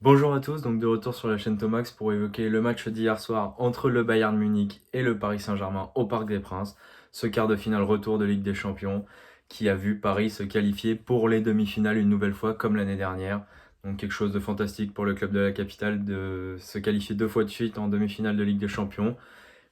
Bonjour à tous, donc de retour sur la chaîne Tomax pour évoquer le match d'hier soir entre le Bayern Munich et le Paris Saint-Germain au Parc des Princes, ce quart de finale retour de Ligue des Champions qui a vu Paris se qualifier pour les demi-finales une nouvelle fois comme l'année dernière. Donc quelque chose de fantastique pour le club de la capitale de se qualifier 2 fois de suite en demi-finale de Ligue des Champions,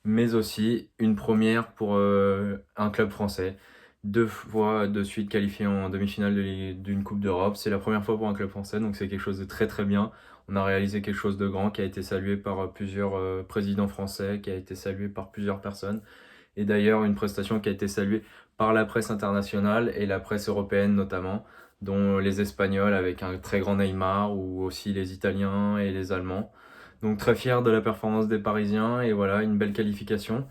mais aussi une première pour un club français. 2 fois de suite qualifié en demi-finale d'une Coupe d'Europe. C'est la première fois pour un club français, donc c'est quelque chose de très très bien. On a réalisé quelque chose de grand qui a été salué par plusieurs présidents français, qui a été salué par plusieurs personnes. Et d'ailleurs, une prestation qui a été saluée par la presse internationale et la presse européenne notamment, dont les Espagnols avec un très grand Neymar ou aussi les Italiens et les Allemands. Donc très fier de la performance des Parisiens et voilà, une belle qualification.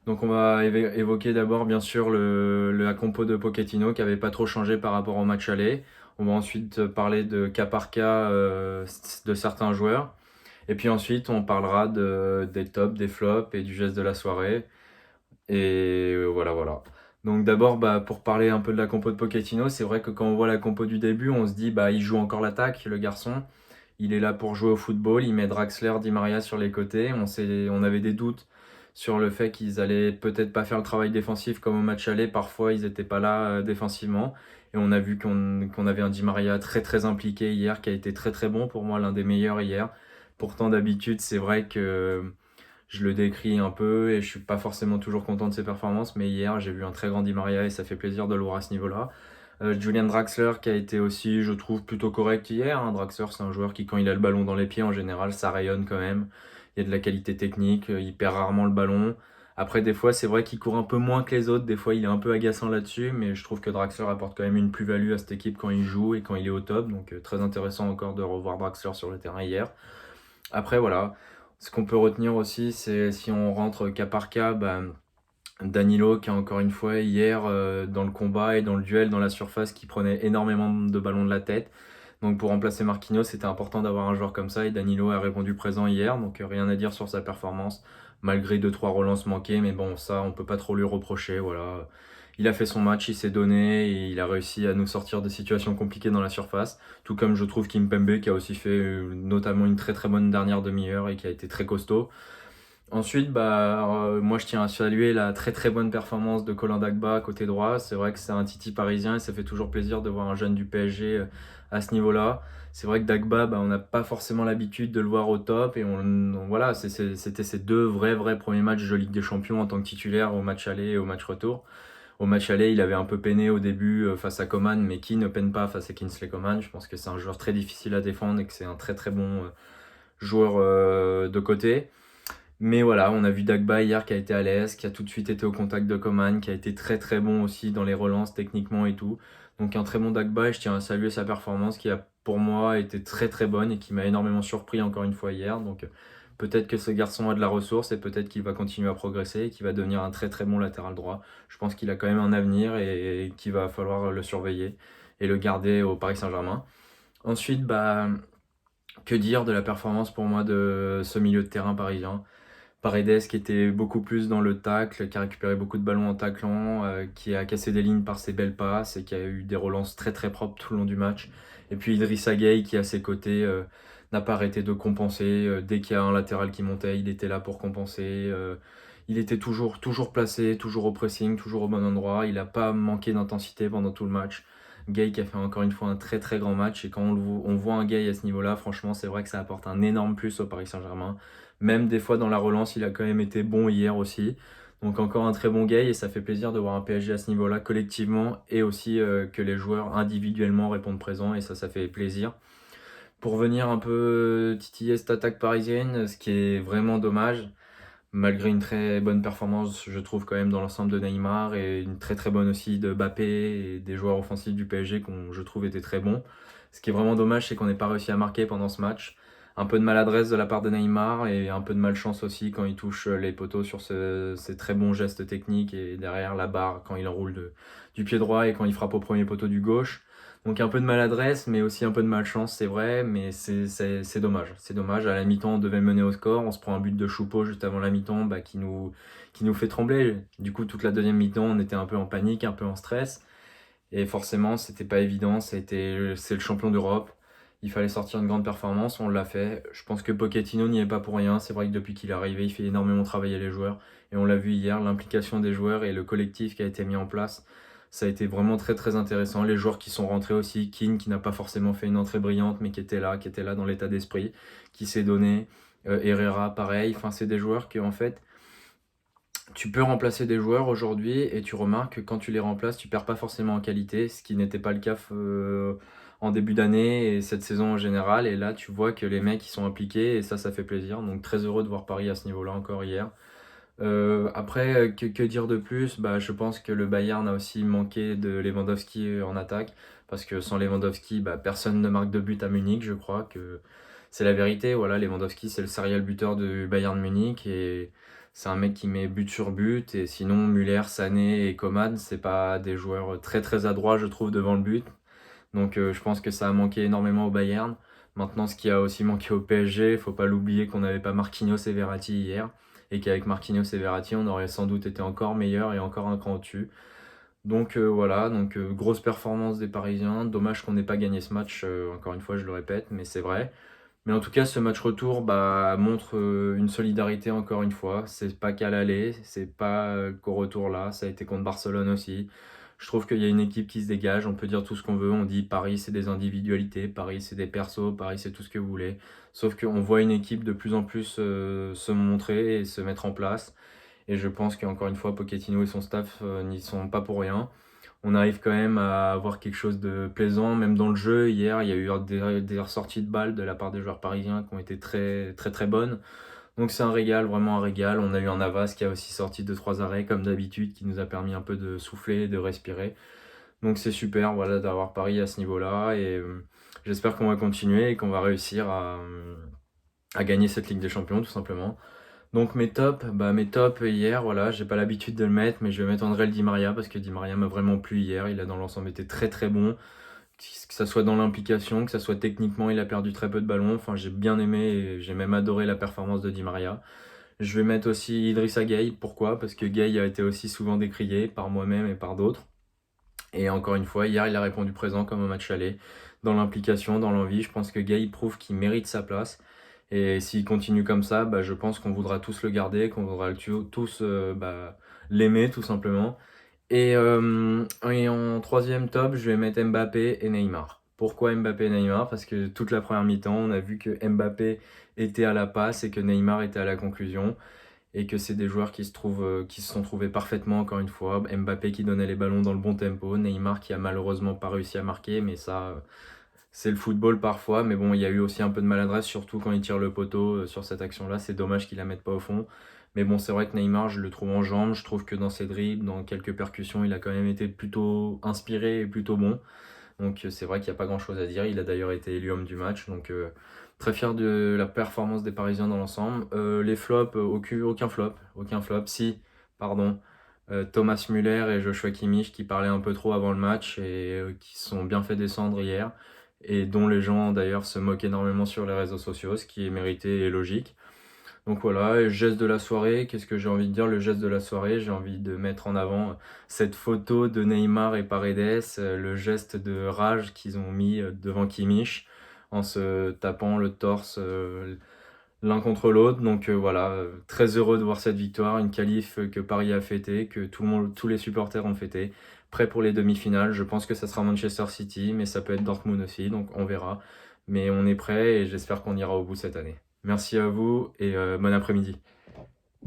Donc on va évoquer d'abord bien sûr la compo de Pochettino qui avait pas trop changé par rapport au match aller. On va ensuite parler de cas par cas de certains joueurs. Et puis ensuite on parlera des tops, des flops et du geste de la soirée. Et voilà. Donc d'abord, pour parler un peu de la compo de Pochettino, c'est vrai que quand on voit la compo du début, on se dit il joue encore l'attaque, le garçon. Il est là pour jouer au football, il met Draxler, Di Maria sur les côtés. On avait des doutes sur le fait qu'ils allaient peut-être pas faire le travail défensif comme au match aller. Parfois, ils n'étaient pas là défensivement. Et on a vu qu'on avait un Di Maria très très impliqué hier, qui a été très très bon pour moi, l'un des meilleurs hier. Pourtant, d'habitude, c'est vrai que je le décris un peu et je suis pas forcément toujours content de ses performances, mais hier j'ai vu un très grand Di Maria et ça fait plaisir de le voir à ce niveau-là. Julian Draxler qui a été aussi, je trouve, plutôt correct hier, hein. Draxler, c'est un joueur qui, quand il a le ballon dans les pieds, en général, ça rayonne quand même. Il y a de la qualité technique, il perd rarement le ballon. Après, des fois, c'est vrai qu'il court un peu moins que les autres, des fois il est un peu agaçant là-dessus, mais je trouve que Draxler apporte quand même une plus-value à cette équipe quand il joue et quand il est au top, donc très intéressant encore de revoir Draxler sur le terrain hier. Après, voilà, ce qu'on peut retenir aussi, c'est si on rentre cas par cas, Danilo qui a encore une fois hier dans le combat et dans le duel dans la surface qui prenait énormément de ballons de la tête. Donc pour remplacer Marquinhos, c'était important d'avoir un joueur comme ça et Danilo a répondu présent hier, donc rien à dire sur sa performance malgré 2 3 relances manquées, mais bon ça on peut pas trop lui reprocher, voilà. Il a fait son match, il s'est donné et il a réussi à nous sortir de situations compliquées dans la surface, tout comme je trouve Kimpembe qui a aussi fait notamment une très très bonne dernière demi-heure et qui a été très costaud. Ensuite, moi je tiens à saluer la très très bonne performance de Colin Dagba côté droit. C'est vrai que c'est un titi parisien et ça fait toujours plaisir de voir un jeune du PSG à ce niveau-là. C'est vrai que Dagba, on n'a pas forcément l'habitude de le voir au top et voilà, c'était ses 2 vrais premiers matchs de Ligue des Champions en tant que titulaire au match aller et au match retour. Au match aller, il avait un peu peiné au début face à Coman, mais qui ne peine pas face à Kingsley Coman? Je pense que c'est un joueur très difficile à défendre et que c'est un très très bon joueur de côté. Mais voilà, on a vu Dagba hier qui a été à l'aise, qui a tout de suite été au contact de Coman, qui a été très très bon aussi dans les relances techniquement et tout. Donc un très bon Dagba et je tiens à saluer sa performance qui a pour moi été très très bonne et qui m'a énormément surpris encore une fois hier. Donc peut-être que ce garçon a de la ressource et peut-être qu'il va continuer à progresser et qu'il va devenir un très très bon latéral droit. Je pense qu'il a quand même un avenir et qu'il va falloir le surveiller et le garder au Paris Saint-Germain. Ensuite, que dire de la performance pour moi de ce milieu de terrain parisien? Paredes qui était beaucoup plus dans le tacle, qui a récupéré beaucoup de ballons en taclant, qui a cassé des lignes par ses belles passes et qui a eu des relances très très propres tout le long du match. Et puis Idrissa Gueye qui à ses côtés n'a pas arrêté de compenser. Dès qu'il y a un latéral qui montait, il était là pour compenser. Il était toujours placé, toujours au pressing, toujours au bon endroit. Il n'a pas manqué d'intensité pendant tout le match. Gueye qui a fait encore une fois un très très grand match. Et quand on voit un Gueye à ce niveau-là, franchement, c'est vrai que ça apporte un énorme plus au Paris Saint-Germain. Même des fois dans la relance, il a quand même été bon hier aussi. Donc encore un très bon Gueye et ça fait plaisir de voir un PSG à ce niveau-là collectivement et aussi que les joueurs individuellement répondent présent et ça fait plaisir. Pour venir un peu titiller cette attaque parisienne, ce qui est vraiment dommage, malgré une très bonne performance, je trouve quand même dans l'ensemble de Neymar et une très très bonne aussi de Mbappé et des joueurs offensifs du PSG qu'on je trouve étaient très bons. Ce qui est vraiment dommage, c'est qu'on n'ait pas réussi à marquer pendant ce match. Un peu de maladresse de la part de Neymar et un peu de malchance aussi quand il touche les poteaux sur ces très bons gestes techniques et derrière la barre quand il enroule du pied droit et quand il frappe au premier poteau du gauche. Donc un peu de maladresse, mais aussi un peu de malchance, c'est vrai, mais c'est dommage. C'est dommage, à la mi-temps, on devait mener au score, on se prend un but de Choupeau juste avant la mi-temps qui nous fait trembler. Du coup, toute la deuxième mi-temps, on était un peu en panique, un peu en stress, et forcément, c'était pas évident, c'est le champion d'Europe. Il fallait sortir une grande performance, on l'a fait. Je pense que Pochettino n'y est pas pour rien. C'est vrai que depuis qu'il est arrivé, il fait énormément travailler les joueurs. Et on l'a vu hier, l'implication des joueurs et le collectif qui a été mis en place, ça a été vraiment très très intéressant. Les joueurs qui sont rentrés aussi, Keane qui n'a pas forcément fait une entrée brillante, mais qui était là dans l'état d'esprit, qui s'est donné. Herrera, pareil. Enfin, c'est des joueurs qui, en fait, tu peux remplacer des joueurs aujourd'hui et tu remarques que quand tu les remplaces, tu perds pas forcément en qualité, ce qui n'était pas le cas en début d'année et cette saison en général. Et là, tu vois que les mecs ils sont impliqués et ça fait plaisir. Donc très heureux de voir Paris à ce niveau-là encore hier. Après, que dire de plus? Bah, je pense que le Bayern a aussi manqué de Lewandowski en attaque parce que sans Lewandowski, bah, personne ne marque de but à Munich. Je crois que c'est la vérité. Voilà, Lewandowski c'est le serial buteur du Bayern Munich et c'est un mec qui met but sur but. Et sinon, Müller, Sané et Coman, c'est pas des joueurs très très adroits, je trouve, devant le but. Donc je pense que ça a manqué énormément au Bayern. Maintenant, ce qui a aussi manqué au PSG, faut pas l'oublier qu'on n'avait pas Marquinhos et Verratti hier, et qu'avec Marquinhos et Verratti, on aurait sans doute été encore meilleur et encore un cran au-dessus. Donc voilà, donc grosse performance des Parisiens. Dommage qu'on n'ait pas gagné ce match, encore une fois, je le répète, mais c'est vrai. Mais en tout cas, ce match retour bah, montre une solidarité encore une fois. C'est pas qu'à l'aller, c'est pas qu'au retour là, ça a été contre Barcelone aussi. Je trouve qu'il y a une équipe qui se dégage, on peut dire tout ce qu'on veut, on dit Paris c'est des individualités, Paris c'est des persos, Paris c'est tout ce que vous voulez. Sauf qu'on voit une équipe de plus en plus se montrer et se mettre en place. Et je pense qu'encore une fois, Pochettino et son staff n'y sont pas pour rien. On arrive quand même à avoir quelque chose de plaisant, même dans le jeu. Hier, il y a eu des ressorties de balles de la part des joueurs parisiens qui ont été très très très bonnes. Donc c'est un régal, vraiment un régal. On a eu un Navas qui a aussi sorti 2 3 arrêts comme d'habitude, qui nous a permis un peu de souffler, de respirer. Donc c'est super, voilà, d'avoir Paris à ce niveau-là. Et j'espère qu'on va continuer et qu'on va réussir à gagner cette Ligue des Champions, tout simplement. Donc mes tops hier, voilà, j'ai pas l'habitude de le mettre, mais je vais mettre André Di Maria parce que Di Maria m'a vraiment plu hier. Il a dans l'ensemble été très très bon, que ça soit dans l'implication, que ça soit techniquement, il a perdu très peu de ballons. Enfin, j'ai bien aimé et j'ai même adoré la performance de Di Maria. Je vais mettre aussi Idrissa Gueye. Pourquoi? Parce que Gueye a été aussi souvent décrié par moi-même et par d'autres. Et encore une fois, hier, il a répondu présent comme au match aller, dans l'implication, dans l'envie. Je pense que Gueye prouve qu'il mérite sa place. Et s'il continue comme ça, bah, je pense qu'on voudra tous le garder, qu'on voudra tous bah, l'aimer tout simplement. Et en troisième top, je vais mettre Mbappé et Neymar. Pourquoi Mbappé et Neymar? Parce que toute la première mi-temps, on a vu que Mbappé était à la passe et que Neymar était à la conclusion. Et que c'est des joueurs qui se sont trouvés parfaitement, encore une fois. Mbappé qui donnait les ballons dans le bon tempo. Neymar qui a malheureusement pas réussi à marquer, mais ça, c'est le football parfois. Mais bon, il y a eu aussi un peu de maladresse, surtout quand il tire le poteau sur cette action-là. C'est dommage qu'il la mette pas au fond. Mais bon, c'est vrai que Neymar, je le trouve en jambes. Je trouve que dans ses dribbles, dans quelques percussions, il a quand même été plutôt inspiré et plutôt bon. Donc c'est vrai qu'il n'y a pas grand-chose à dire. Il a d'ailleurs été élu homme du match. Donc très fier de la performance des Parisiens dans l'ensemble. Les flops, aucun flop. Aucun flop. Si, pardon. Thomas Müller et Joshua Kimmich qui parlaient un peu trop avant le match et qui se sont bien fait descendre hier. Et dont les gens d'ailleurs se moquent énormément sur les réseaux sociaux, ce qui est mérité et logique. Donc voilà, et geste de la soirée, qu'est-ce que j'ai envie de dire? Le geste de la soirée, j'ai envie de mettre en avant cette photo de Neymar et Paredes, le geste de rage qu'ils ont mis devant Kimmich en se tapant le torse l'un contre l'autre. Donc voilà, très heureux de voir cette victoire, une qualif que Paris a fêté, que tout le monde, tous les supporters ont fêté. Prêt pour les demi-finales, je pense que ça sera Manchester City, mais ça peut être Dortmund aussi, donc on verra. Mais on est prêt et j'espère qu'on ira au bout cette année. Merci à vous et bon après-midi.